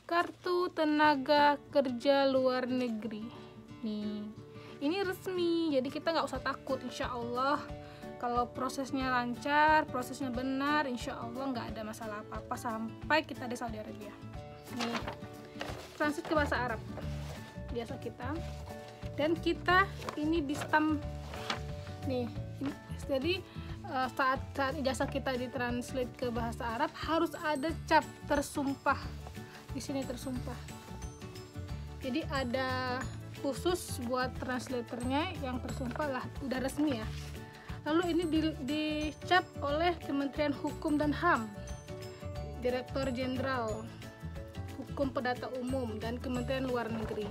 Kartu Tenaga Kerja Luar Negeri. Nih, ini resmi, jadi kita nggak usah takut. Insya Allah kalau prosesnya lancar, prosesnya benar, insya Allah nggak ada masalah apa-apa sampai kita di Saudi Arabia. Nih, transit ke bahasa Arab biasa kita, dan kita ini di stamp nih ini, jadi saat ijazah kita ditranslate ke bahasa Arab harus ada cap tersumpah di sini, tersumpah. Jadi ada khusus buat translatornya yang tersumpah lah, udah resmi ya. Lalu ini dicap oleh Kementerian Hukum dan HAM, Direktur Jenderal Hukum Perdata Umum, dan Kementerian Luar Negeri.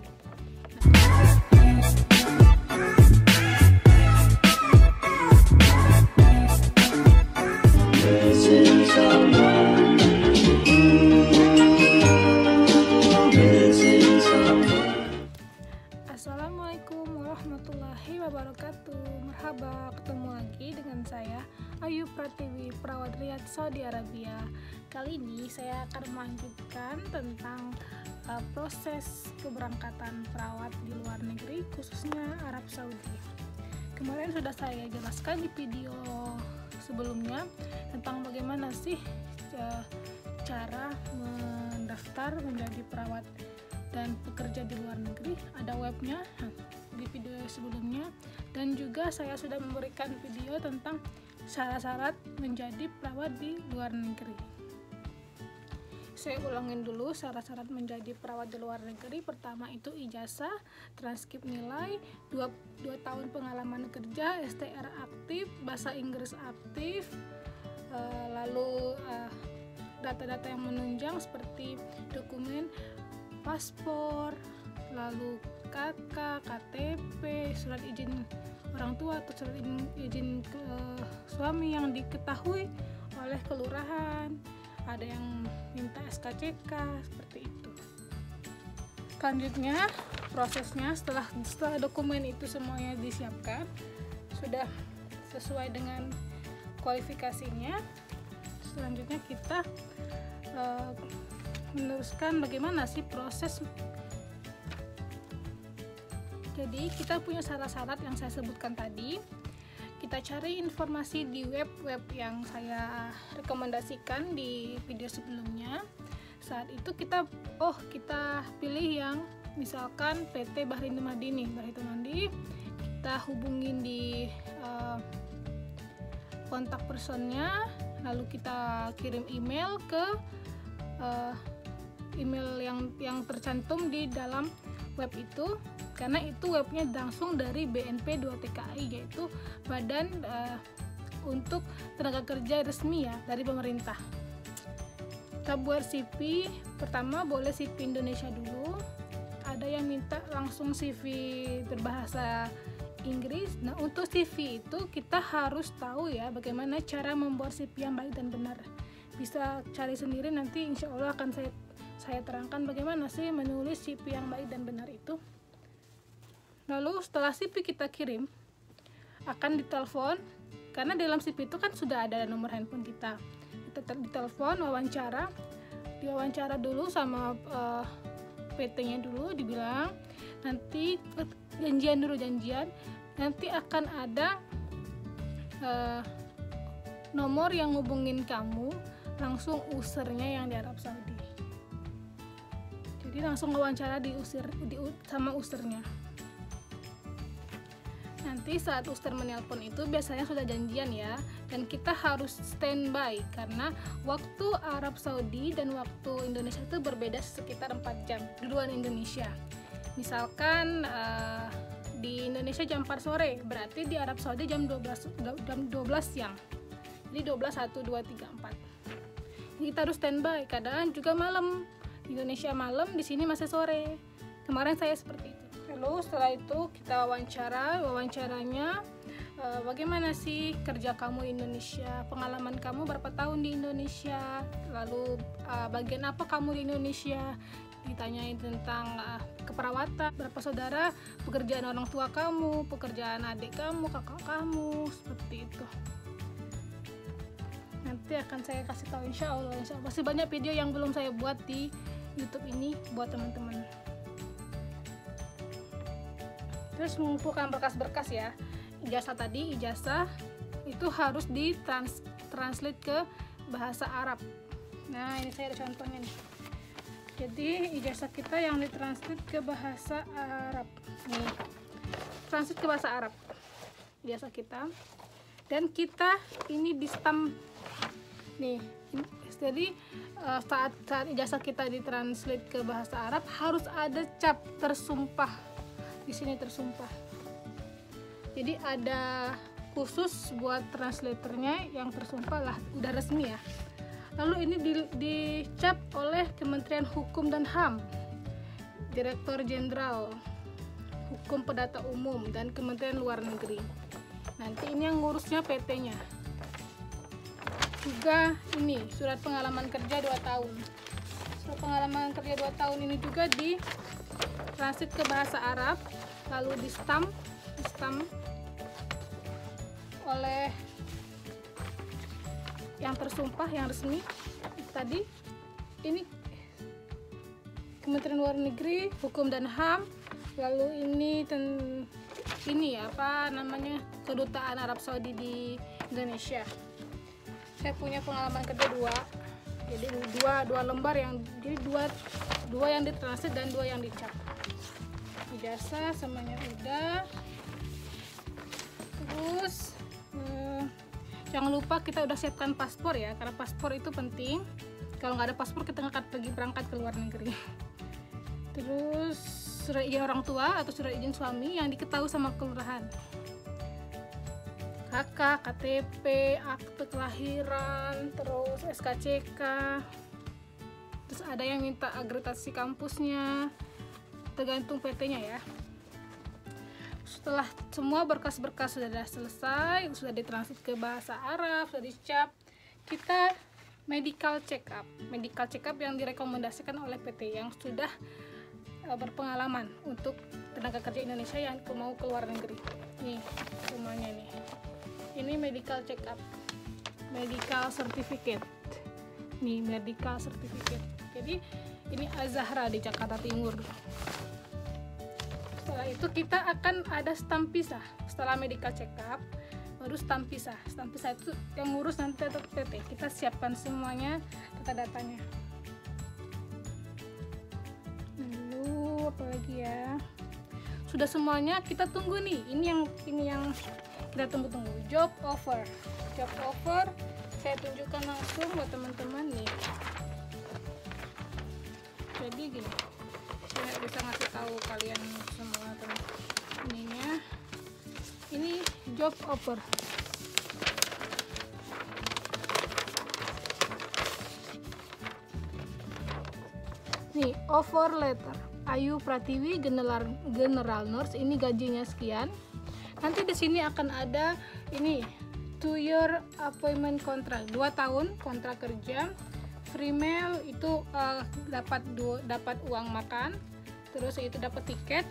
Assalamualaikum warahmatullahi wabarakatuh. Merhaba, ketemu lagi dengan saya Ayu Pratiwi, perawat Riyadh, Saudi Arabia. Kali ini saya akan melanjutkan tentang proses keberangkatan perawat di luar negeri, khususnya Arab Saudi. Kemarin sudah saya jelaskan di video sebelumnya tentang bagaimana sih cara mendaftar menjadi perawat dan pekerja di luar negeri. Ada webnya di video sebelumnya, dan juga saya sudah memberikan video tentang syarat-syarat menjadi perawat di luar negeri. Saya ulangin dulu syarat-syarat menjadi perawat di luar negeri. Pertama itu ijazah, transkrip nilai, 2 tahun pengalaman kerja, STR aktif, bahasa Inggris aktif, lalu data-data yang menunjang seperti dokumen paspor, lalu KK, KTP, surat izin orang tua atau surat izin ke suami yang diketahui oleh kelurahan. Ada yang minta SKCK, seperti itu. Selanjutnya prosesnya setelah dokumen itu semuanya disiapkan, sudah sesuai dengan kualifikasinya, selanjutnya kita meneruskan bagaimana sih proses. Jadi kita punya syarat-syarat yang saya sebutkan tadi. Kita cari informasi di web yang saya rekomendasikan di video sebelumnya. Saat itu kita pilih yang misalkan PT Bahri Madini. Kita hubungin di kontak personnya, lalu kita kirim email ke email yang tercantum di dalam web itu, karena itu webnya langsung dari BNP 2TKI, yaitu Badan untuk Tenaga Kerja Resmi ya, dari pemerintah. Kita buat CV, pertama boleh CV Indonesia dulu, ada yang minta langsung CV berbahasa Inggris. Nah, untuk CV itu kita harus tahu ya bagaimana cara membuat CV yang baik dan benar. Bisa cari sendiri, nanti insya Allah akan saya terangkan bagaimana sih menulis CV yang baik dan benar itu. Lalu setelah CV kita kirim, akan ditelepon, karena dalam CV itu kan sudah ada nomor handphone kita. Kita ditelepon, diwawancara dulu sama PT-nya dulu, dibilang nanti janjian, nanti akan ada nomor yang ngubungin kamu, langsung usernya yang di Arab Saudi. Jadi langsung wawancara sama usernya. Nanti saat user menelpon itu biasanya sudah janjian ya, dan kita harus standby karena waktu Arab Saudi dan waktu Indonesia itu berbeda sekitar 4 jam duluan Indonesia. Misalkan di Indonesia jam 4 sore, berarti di Arab Saudi jam 12 siang. Jadi 12, 1, 2, 3, 4. Kita harus standby. Kadang juga malam. Di Indonesia malam, di sini masih sore. Kemarin saya seperti itu. Lalu setelah itu kita wawancaranya bagaimana sih kerja kamu di Indonesia, pengalaman kamu berapa tahun di Indonesia, lalu bagian apa kamu di Indonesia, ditanyain tentang keperawatan, berapa saudara, pekerjaan orang tua kamu, pekerjaan adik kamu, kakak kamu, seperti itu. Nanti akan saya kasih tahu insya Allah. Masih banyak video yang belum saya buat di YouTube ini buat teman-teman. Terus mengumpulkan berkas-berkas ya. Ijazah itu harus translate ke bahasa Arab. Nah, ini saya ada contohnya nih. Jadi ijazah kita yang ditranslate ke bahasa Arab. Nih, translate ke bahasa Arab ijazah kita. Dan kita ini di stamp nih. Jadi saat ijazah kita ditranslate ke bahasa Arab harus ada cap tersumpah. Di sini tersumpah. Jadi ada khusus buat translatornya yang tersumpah lah, udah resmi ya. Lalu ini dicap oleh Kementerian Hukum dan HAM, Direktur Jenderal Hukum Perdata Umum, dan Kementerian Luar Negeri. Nanti ini yang ngurusnya PT-nya. Juga ini surat pengalaman kerja 2 tahun. Surat pengalaman kerja 2 tahun ini juga ditranslate ke bahasa Arab, lalu di stamp oleh yang tersumpah, yang resmi tadi. Ini Kementerian Luar Negeri, Hukum dan HAM. Lalu ini apa namanya, Kedutaan Arab Saudi di Indonesia. Saya punya pengalaman kerja 2, jadi dua lembar yang jadi dua yang ditranslate dan 2 yang dicap. Ijazah semuanya udah. Terus jangan lupa kita udah siapkan paspor ya, karena paspor itu penting. Kalau nggak ada paspor kita nggak akan pergi berangkat ke luar negeri. Terus surat izin orang tua atau surat izin suami yang diketahui sama kelurahan. KK, KTP, akte kelahiran, terus SKCK. Terus ada yang minta akreditasi kampusnya, tergantung PT-nya ya. Setelah semua berkas-berkas sudah selesai, sudah ditranslate ke bahasa Arab, sudah dicap, kita medical check up yang direkomendasikan oleh PT yang sudah berpengalaman untuk tenaga kerja Indonesia yang mau ke luar negeri. Nih semuanya nih. Ini medical check up, medical certificate. Nih medical certificate. Jadi ini Az-Zahra di Jakarta Timur. Setelah itu kita akan ada stamp pisah. Setelah medical check up baru stamp pisah. Stamp pisah itu yang ngurus nanti PT. Kita siapkan semuanya data-datanya. Lalu apa lagi ya? Sudah semuanya, kita tunggu nih. Ini yang kita tunggu-tunggu. Job offer saya tunjukkan langsung buat teman-teman nih. Jadi gini, saya bisa ngasih tahu kalian semua tentang ininya. Ini job offer. Nih, offer letter. Ayu Pratiwi, General Nurse, ini gajinya sekian. Nanti di sini akan ada ini 2-year appointment contract, 2 tahun kontrak kerja. Free meal itu dapat uang makan, terus itu dapat tiket,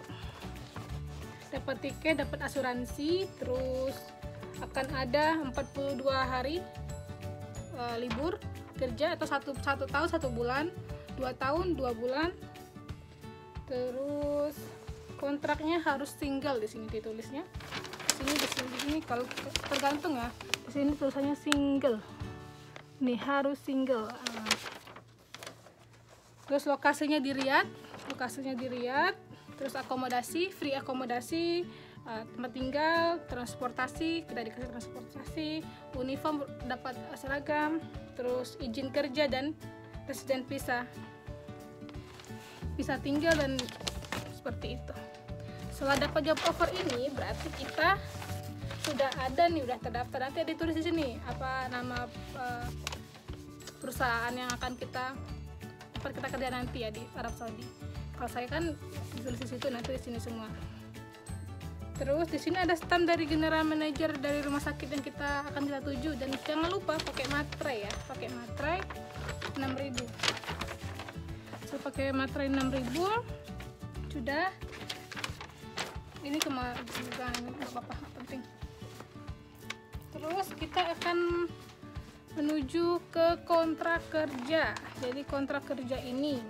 dapat asuransi, terus akan ada 42 hari libur kerja atau 1 tahun 1 bulan, 2 tahun 2 bulan. Terus kontraknya harus single, di sini ditulisnya. Di sini kalau tergantung ya. Di sini tulisannya single. Nih harus single. Terus lokasinya di Riyadh. Terus akomodasi, free akomodasi, tempat tinggal, transportasi, kita dikasih transportasi, uniform dapat seragam, terus izin kerja dan residen visa tinggal dan seperti itu. Setelah dapat job offer ini berarti kita sudah ada nih, udah terdaftar. Nanti ada ditulis di sini apa nama perusahaan yang akan kita kerja nanti ya di Arab Saudi. Kalau saya kan ditulis di situ, nanti di sini semua. Terus di sini ada stamp dari general manager dari rumah sakit yang kita tuju, dan jangan lupa pakai materai ya, pakai materai 6.000. Saya pakai materai 6.000 sudah. Ini kemarin nggak apa-apa, penting. Terus kita akan menuju ke kontrak kerja. Jadi kontrak kerja ini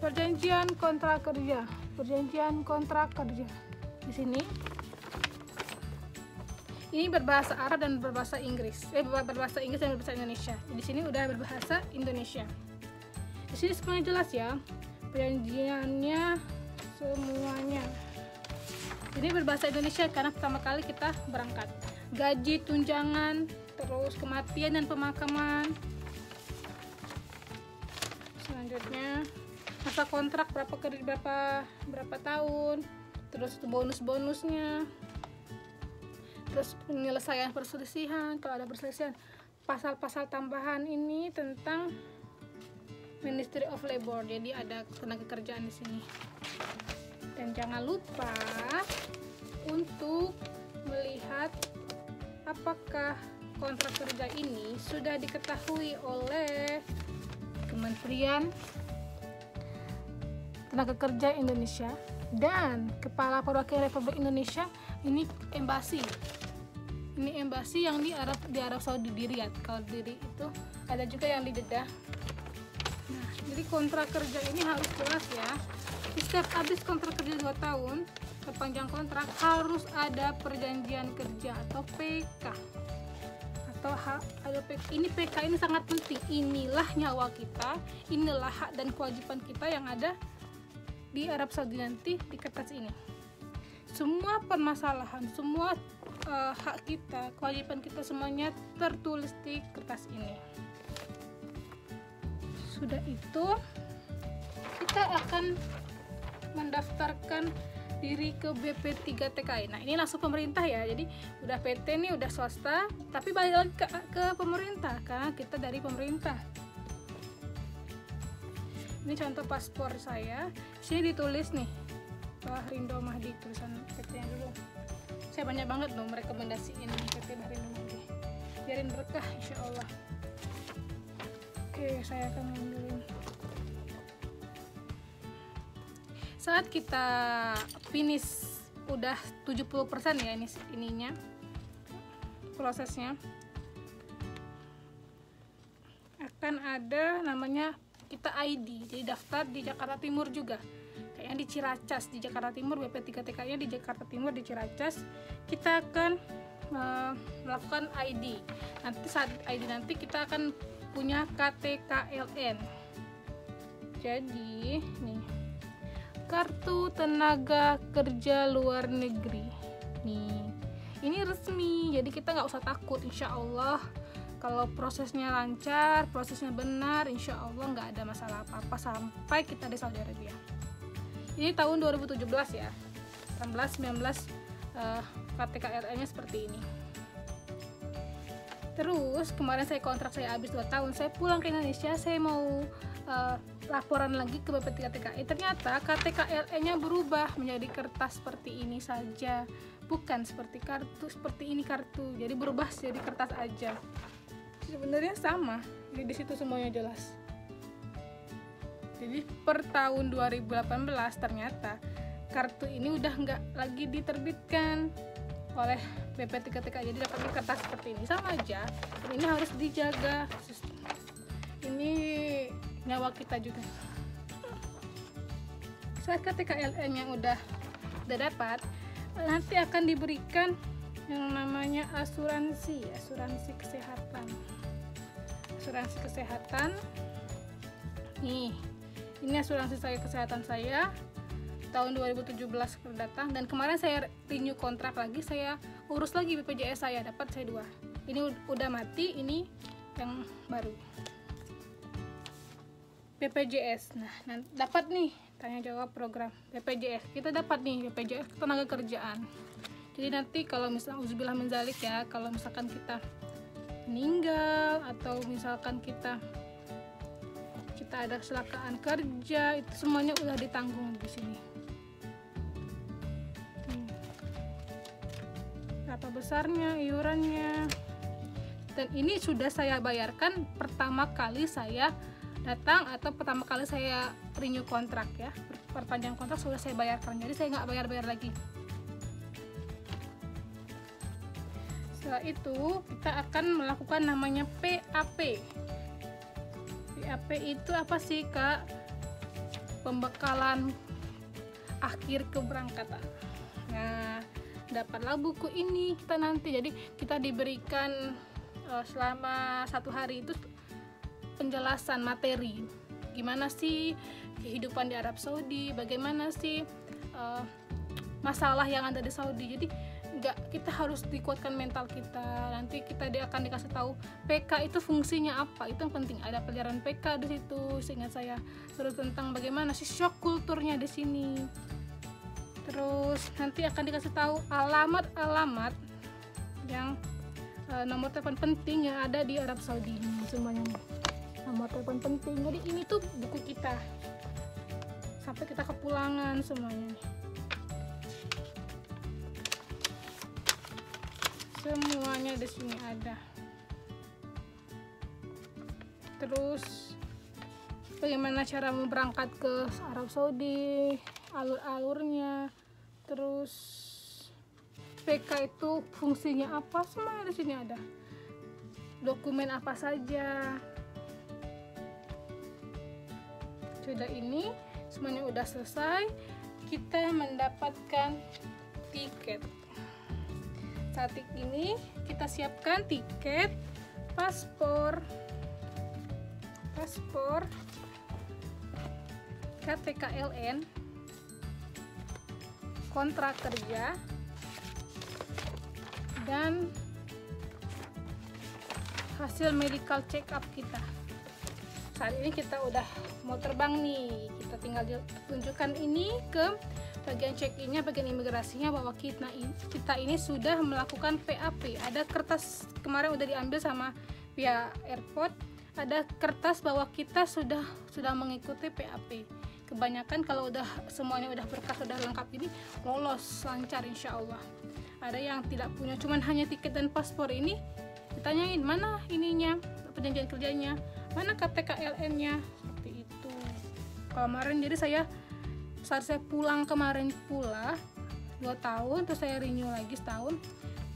Perjanjian kontrak kerja. Perjanjian kontrak kerja. Di sini ini berbahasa Arab dan berbahasa Inggris. Berbahasa Inggris dan berbahasa Indonesia. Di sini udah berbahasa Indonesia. Di sini semuanya jelas ya. Perjanjiannya semuanya. Ini berbahasa Indonesia karena pertama kali kita berangkat. Gaji, tunjangan, terus kematian dan pemakaman. Selanjutnya masa kontrak berapa tahun, terus bonus-bonusnya, terus penyelesaian perselisihan. Kalau ada perselisihan, pasal-pasal tambahan ini tentang Ministry of Labor, jadi ada tenaga kerjaan di sini. Dan jangan lupa untuk melihat apakah kontrak kerja ini sudah diketahui oleh Kementerian Tenaga Kerja Indonesia dan Kepala Perwakilan Republik Indonesia. Ini embasi. Ini embasi yang di Arab Saudi, di Riyadh. Kalau di Riyadh itu ada juga yang di Jeddah. Nah, jadi kontrak kerja ini harus jelas ya. Setiap habis kontrak kerja 2 tahun, perpanjang kontrak, harus ada perjanjian kerja atau PK. Ini PK ini sangat penting. Inilah nyawa kita, inilah hak dan kewajiban kita yang ada di Arab Saudi nanti di kertas ini. Semua permasalahan, semua hak kita, kewajiban kita semuanya tertulis di kertas ini. Sudah itu, kita akan mendaftarkan diri ke BP3TKI. Nah, ini langsung pemerintah ya. Jadi udah PT nih, udah swasta, tapi balik lagi ke pemerintah karena kita dari pemerintah. Ini contoh paspor saya. Sini ditulis nih, Bahrindo Mahdi, tulisan PT-nya dulu. Saya banyak banget loh merekomendasiin PT Bahrindo Mahdi. Biarin berkah insya Allah. Oke, saya akan ngambilin. Saat kita finish udah 70% ya ininya prosesnya, akan ada namanya kita ID, jadi daftar di Jakarta Timur juga, kayaknya di Ciracas, di Jakarta Timur. BP3TKI-nya di Jakarta Timur, di Ciracas. Kita akan melakukan ID. Nanti saat ID nanti kita akan punya KTKLN. Jadi nih, Kartu Tenaga Kerja Luar Negeri. Nih, ini resmi, jadi kita nggak usah takut. Insya Allah kalau prosesnya lancar, prosesnya benar, insya Allah nggak ada masalah apa-apa sampai kita di Saudi Arabia. Ini tahun 2017 ya, 18-19 KTKLN-nya seperti ini. Terus kemarin kontrak saya habis 2 tahun, saya pulang ke Indonesia, saya mau laporan lagi ke BP3TKI. Ternyata KTKLN-nya berubah menjadi kertas seperti ini saja, bukan seperti kartu, seperti ini kartu. Jadi berubah jadi kertas aja. Sebenarnya sama, di situ semuanya jelas. Jadi per tahun 2018 ternyata kartu ini udah nggak lagi diterbitkan oleh BP3TKI, jadi dapat kertas seperti ini, sama aja. Dan ini harus dijaga. Ini nyawa kita juga. Saat KTKLN yang udah dapat, nanti akan diberikan yang namanya asuransi kesehatan. Asuransi kesehatan. Nih, ini asuransi kesehatan saya tahun 2017 datang, dan kemarin saya renew kontrak lagi, saya urus lagi BPJS saya, dapat saya 2. Ini udah mati, ini yang baru. BPJS. Nah, dapat nih tanya jawab program BPJS. Kita dapat nih BPJS tenaga kerjaan. Jadi nanti kalau misalnya uzubillah menzalik ya, kalau misalkan kita meninggal atau misalkan kita ada kecelakaan kerja, itu semuanya udah ditanggung di sini. Berapa besarnya iurannya? Dan ini sudah saya bayarkan pertama kali saya datang atau pertama kali saya renew kontrak ya, perpanjang kontrak sudah saya bayarkan, jadi saya nggak bayar lagi. Setelah itu kita akan melakukan namanya PAP. PAP itu apa sih Kak? pembekalan akhir keberangkatan. Nah, dapatlah buku ini kita nanti. Jadi kita diberikan selama 1 hari itu penjelasan materi. Gimana sih kehidupan di Arab Saudi? Bagaimana sih masalah yang ada di Saudi? Jadi kita harus dikuatkan mental kita. Nanti dia akan dikasih tahu PK itu fungsinya apa. Itu yang penting, ada pelajaran PK di situ seingat saya. Terus tentang bagaimana sih shock kulturnya di sini. Terus nanti akan dikasih tahu alamat-alamat yang nomor telepon penting yang ada di Arab Saudi ini semuanya. Nomor telepon penting. Jadi ini tuh buku kita sampai kita kepulangan semuanya nih. Semuanya di sini ada. Terus bagaimana cara berangkat ke Arab Saudi, alur-alurnya, terus PK itu fungsinya apa, semuanya di sini ada. Dokumen apa saja. Sudah ini semuanya udah selesai, kita mendapatkan tiket. Saat ini kita siapkan tiket, paspor, KTKLN, kontrak kerja, dan hasil medical check up kita. Saat ini kita udah mau terbang nih, kita tinggal tunjukkan ini ke bagian check-innya, bagian imigrasinya, bahwa kita ini sudah melakukan PAP. Ada kertas kemarin udah diambil sama pihak airport, ada kertas bahwa kita sudah mengikuti PAP. Kebanyakan kalau semuanya udah berkas, udah lengkap ini, lolos lancar insya Allah. Ada yang tidak punya, cuman hanya tiket dan paspor ini, ditanyain mana ininya, perjanjian kerjanya, mana KTKLN-nya, seperti itu. Kemarin jadi saat saya pulang kemarin pula 2 tahun, terus saya renew lagi setahun.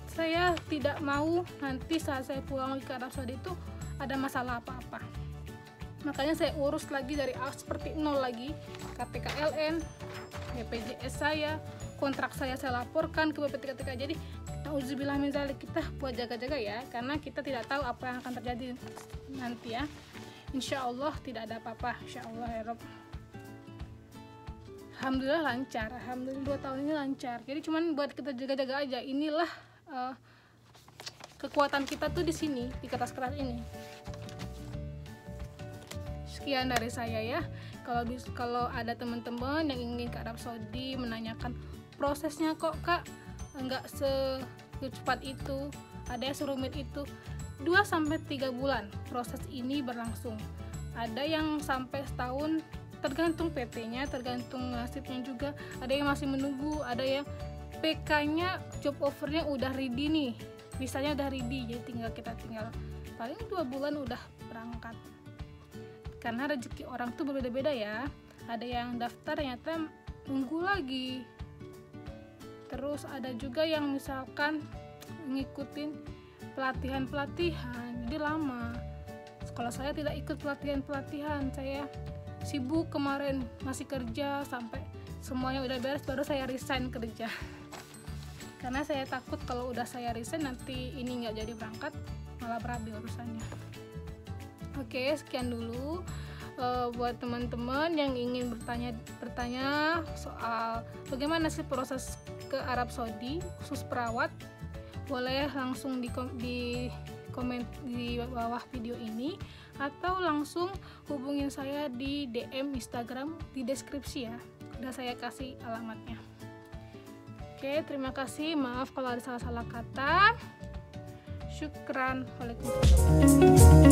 Saya tidak mau nanti saat saya pulang ke Arab Saudi itu ada masalah apa-apa. Makanya saya urus lagi dari awal seperti nol lagi. KTKLN, BPJS saya, kontrak saya laporkan ke BPTK. Jadi auzubillah min dzalik, kita buat jaga-jaga ya, karena kita tidak tahu apa yang akan terjadi nanti ya. Insya Allah tidak ada apa-apa, insya Allah ya Rob. Alhamdulillah lancar, alhamdulillah 2 tahun ini lancar. Jadi cuman buat kita jaga-jaga aja. Inilah kekuatan kita tuh di sini, di kertas-kertas ini. Sekian dari saya ya. Kalau ada teman-teman yang ingin ke Arab Saudi menanyakan prosesnya, kok Kak nggak secepat itu, ada yang serumit itu, 2-3 bulan proses ini berlangsung. Ada yang sampai setahun, tergantung PT-nya, tergantung nasibnya juga. Ada yang masih menunggu, ada yang PK-nya, job offer-nya udah ready nih, visanya udah ready, jadi kita tinggal paling 2 bulan udah berangkat. Karena rezeki orang tuh berbeda-beda ya. Ada yang daftar ternyata nunggu lagi. Terus ada juga yang misalkan ngikutin pelatihan, jadi lama. Kalau saya tidak ikut pelatihan, saya sibuk kemarin, masih kerja sampai semuanya udah beres baru saya resign kerja. Karena saya takut kalau udah saya resign nanti ini nggak jadi berangkat, malah berabe urusannya. Oke, sekian dulu. Buat teman-teman yang ingin bertanya soal bagaimana sih proses ke Arab Saudi khusus perawat, boleh langsung di komen di bawah video ini, atau langsung hubungin saya di DM Instagram di deskripsi ya, udah saya kasih alamatnya. Oke, terima kasih, maaf kalau ada salah-salah kata. Syukran. Waalaikumsalam.